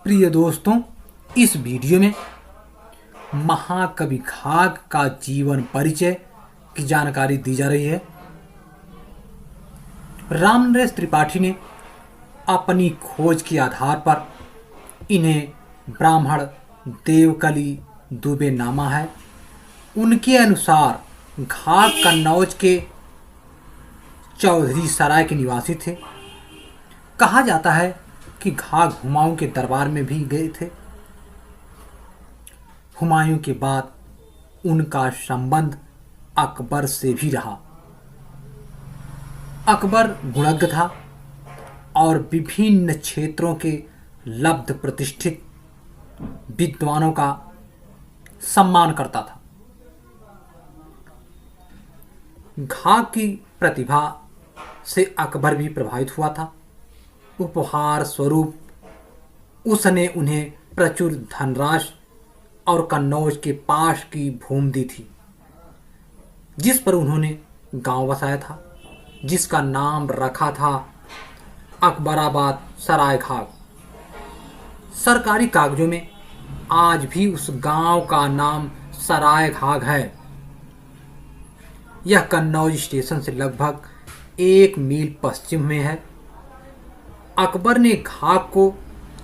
प्रिय दोस्तों, इस वीडियो में महाकवि घाघ का जीवन परिचय की जानकारी दी जा रही है। रामनरेश त्रिपाठी ने अपनी खोज के आधार पर इन्हें ब्राह्मण देवकली दुबे नामा है। उनके अनुसार घाघ कन्नौज के चौधरी सराय के निवासी थे। कहा जाता है कि घाघ हुमायूं के दरबार में भी गए थे। हुमायूं के बाद उनका संबंध अकबर से भी रहा। अकबर गुणज्ञ था और विभिन्न क्षेत्रों के लब्ध प्रतिष्ठित विद्वानों का सम्मान करता था। घाघ की प्रतिभा से अकबर भी प्रभावित हुआ था। उपहार स्वरूप उसने उन्हें प्रचुर धनराशि और कन्नौज के पास की भूमि दी थी, जिस पर उन्होंने गांव बसाया था, जिसका नाम रखा था अकबराबाद सराय घाघ। सरकारी कागजों में आज भी उस गांव का नाम सराय घाघ है। यह कन्नौज स्टेशन से लगभग 1 मील पश्चिम में है। अकबर ने घाघ को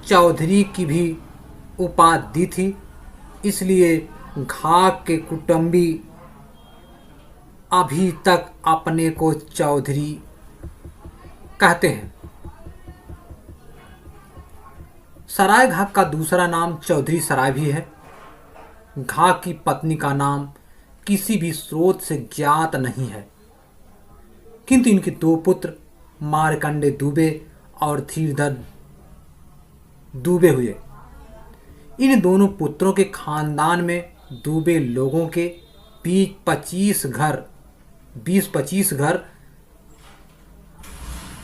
चौधरी की भी उपाधि दी थी, इसलिए घाघ के कुटुंबी अभी तक अपने को चौधरी कहते हैं। सराय घाघ का दूसरा नाम चौधरी सराय भी है। घाघ की पत्नी का नाम किसी भी स्रोत से ज्ञात नहीं है, किंतु इनके 2 पुत्र मार्कंडे दुबे और धीरधर दुबे हुए। इन दोनों पुत्रों के खानदान में दुबे लोगों के बीच 20-25 घर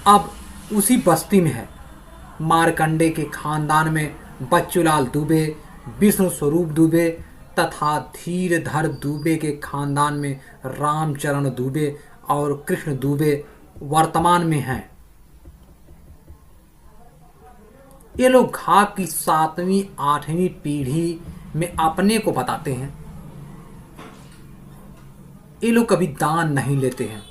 अब उसी बस्ती में है। मार्कंडे के खानदान में बच्चूलाल दुबे, विष्णु स्वरूप दुबे तथा धीरधर दुबे के खानदान में रामचरण दुबे और कृष्ण दुबे वर्तमान में हैं। ये लोग घाघ की 7वीं-8वीं पीढ़ी में अपने को बताते हैं। ये लोग कभी दान नहीं लेते हैं।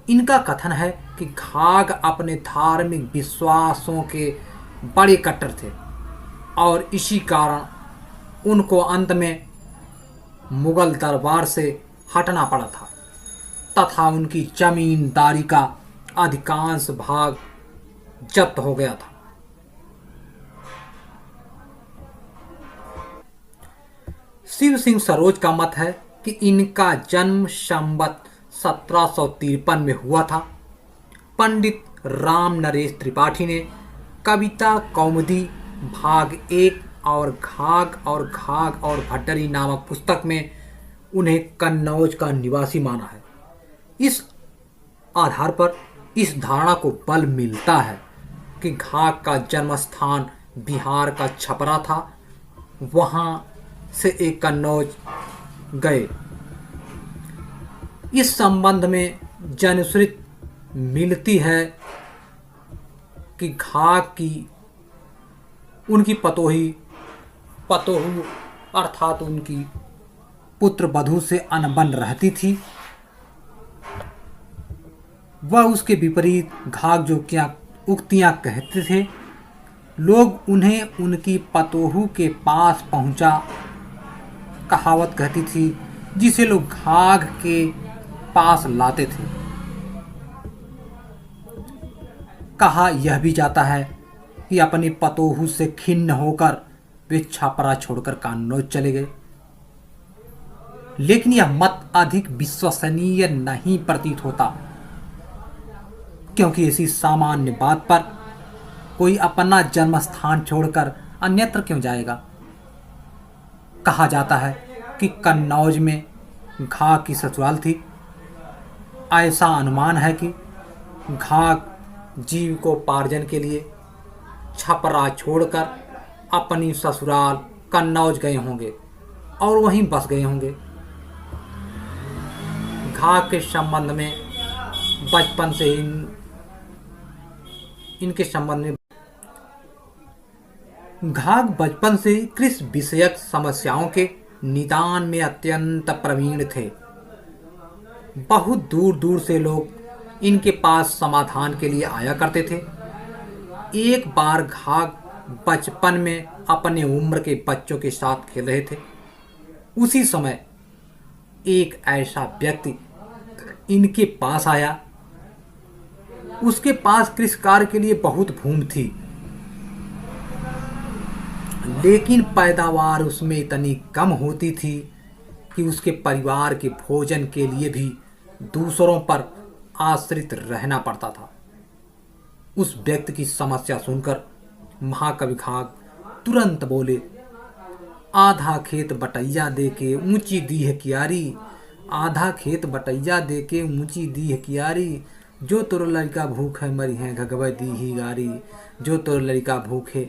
इनका कथन है कि घाघ अपने धार्मिक विश्वासों के बड़े कट्टर थे और इसी कारण उनको अंत में मुगल दरबार से हटना पड़ा था तथा उनकी जमींदारी का अधिकांश भाग जब्त हो गया था। शिव सिंह सरोज का मत है कि इनका जन्म संवत 1753 में हुआ था। पंडित रामनरेश त्रिपाठी ने कविता कौमुदी भाग 1 और घाघ और भट्टरी नामक पुस्तक में उन्हें कन्नौज का निवासी माना है। इस आधार पर इस धारणा को बल मिलता है कि घाघ का जन्म स्थान बिहार का छपरा था। वहां से एक कन्नौज गए। इस संबंध में जनश्रुति मिलती है कि घाघ की उनकी पतोहू अर्थात उनकी पुत्र वधू से अनबन रहती थी। वह उसके विपरीत घाघ जो क्या उक्तियां कहते थे, लोग उन्हें उनकी पतोहू के पास पहुंचा कहावत कहती थी, जिसे लोग घाघ के पास लाते थे। कहा यह भी जाता है कि अपनी पतोहू से खिन्न होकर वे छपरा छोड़कर कन्नौज चले गए, लेकिन यह मत अधिक विश्वसनीय नहीं प्रतीत होता, क्योंकि ऐसी सामान्य बात पर कोई अपना जन्म स्थान छोड़कर अन्यत्र क्यों जाएगा। कहा जाता है कि कन्नौज में घाघ की ससुराल थी। ऐसा अनुमान है कि घाघ जीविकोपार्जन के लिए छपरा छोड़कर अपनी ससुराल कन्नौज गए होंगे और वहीं बस गए होंगे। घाघ के संबंध में बचपन से ही इनके संबंध में घाघ बचपन से कृषि विषयक समस्याओं के निदान में अत्यंत प्रवीण थे। बहुत दूर दूर से लोग इनके पास समाधान के लिए आया करते थे। एक बार घाघ बचपन में अपने उम्र के बच्चों के साथ खेल रहे थे। उसी समय एक ऐसा व्यक्ति इनके पास आया। उसके पास कृषि कार्य के लिए बहुत भूमि थी, लेकिन पैदावार उसमें इतनी कम होती थी कि उसके परिवार के भोजन के लिए भी दूसरों पर आश्रित रहना पड़ता था। उस व्यक्ति की समस्या सुनकर महाकवि घाघ तुरंत बोले, आधा खेत बटैया दे के ऊंची दीह कियारी, आधा खेत बटैया दे के ऊंची दीह कियारी, जो तोर लड़का भूखे मरी हैं घगवे दी ही गारी, जो तोर लड़का भूखे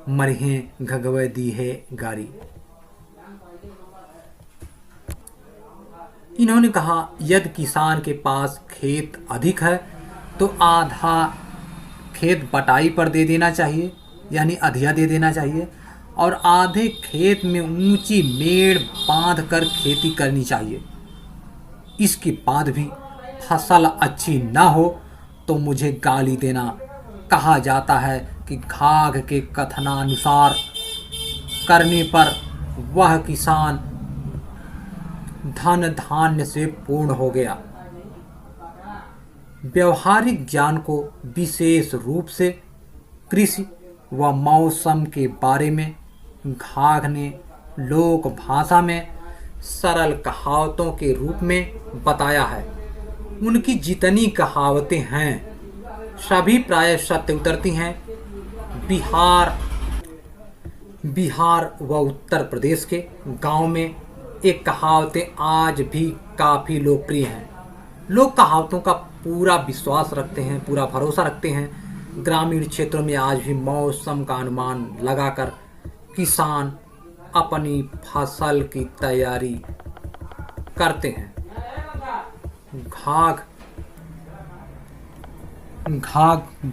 मरी हैं घगवे दी है गारी। इन्होंने कहा, यदि किसान के पास खेत अधिक है तो आधा खेत बटाई पर दे देना चाहिए, यानी अधिया दे देना चाहिए, और आधे खेत में ऊंची मेड़ बांध कर खेती करनी चाहिए। इसके बाद भी फसल अच्छी ना हो तो मुझे गाली देना। कहा जाता है कि घाघ के कथनानुसार करने पर वह किसान धन धान्य से पूर्ण हो गया। व्यवहारिक ज्ञान को विशेष रूप से कृषि व मौसम के बारे में घाघ ने लोक भाषा में सरल कहावतों के रूप में बताया है। उनकी जितनी कहावतें हैं सभी प्राय सत्य उतरती हैं। बिहार व उत्तर प्रदेश के गांव में एक कहावतें आज भी काफ़ी लोकप्रिय हैं। लोग कहावतों का पूरा विश्वास रखते हैं, पूरा भरोसा रखते हैं। ग्रामीण क्षेत्रों में आज भी मौसम का अनुमान लगाकर किसान अपनी फसल की तैयारी करते हैं। घाघ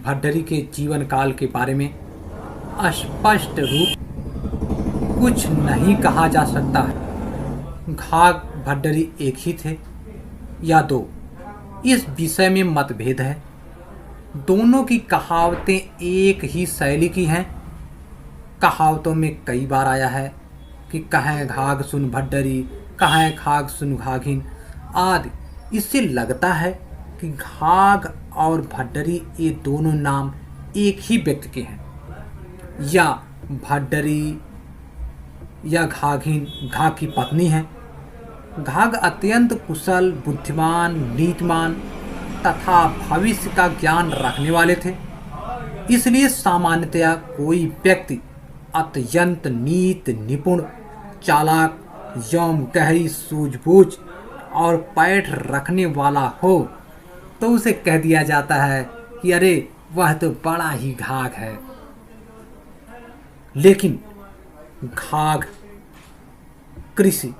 भड्डरी के जीवन काल के बारे में स्पष्ट रूप कुछ नहीं कहा जा सकता है। घाघ भड्डरी एक ही थे या दो, इस विषय में मतभेद है। दोनों की कहावतें एक ही शैली की हैं। कहावतों में कई बार आया है कि कहें घाघ सुन भड्डरी, कहें घाघ सुन घाघिन आदि। इससे लगता है कि घाघ और भड्डरी ये दोनों नाम एक ही व्यक्ति के हैं, या भड्डरी या घाघिन घाघ की पत्नी है। घाघ अत्यंत कुशल, बुद्धिमान, नीतिमान तथा भविष्य का ज्ञान रखने वाले थे। इसलिए सामान्यतया कोई व्यक्ति अत्यंत नीति निपुण, चालाक एवं गहरी सूझबूझ और पैठ रखने वाला हो तो उसे कह दिया जाता है कि अरे वह तो बड़ा ही घाघ है। लेकिन घाघ कृषि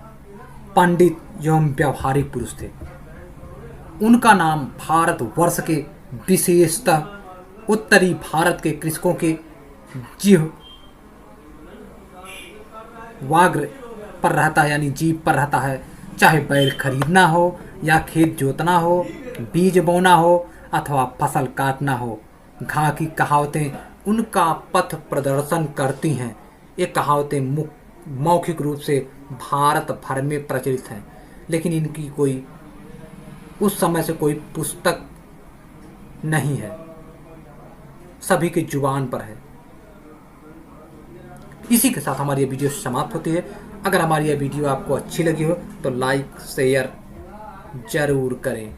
पंडित एवं व्यावहारिक पुरुष थे। उनका नाम भारतवर्ष के विशेषतः उत्तरी भारत के कृषकों के जीव वाग्र पर रहता है, यानी जीव पर रहता है। चाहे बैल खरीदना हो या खेत जोतना हो, बीज बोना हो अथवा फसल काटना हो, घाघ की कहावतें उनका पथ प्रदर्शन करती हैं। ये कहावतें मौखिक रूप से भारत भर में प्रचलित हैं, लेकिन इनकी कोई उस समय से कोई पुस्तक नहीं है, सभी के जुबान पर है। इसी के साथ हमारी ये वीडियो समाप्त होती है। अगर हमारी यह वीडियो आपको अच्छी लगी हो तो लाइक शेयर जरूर करें।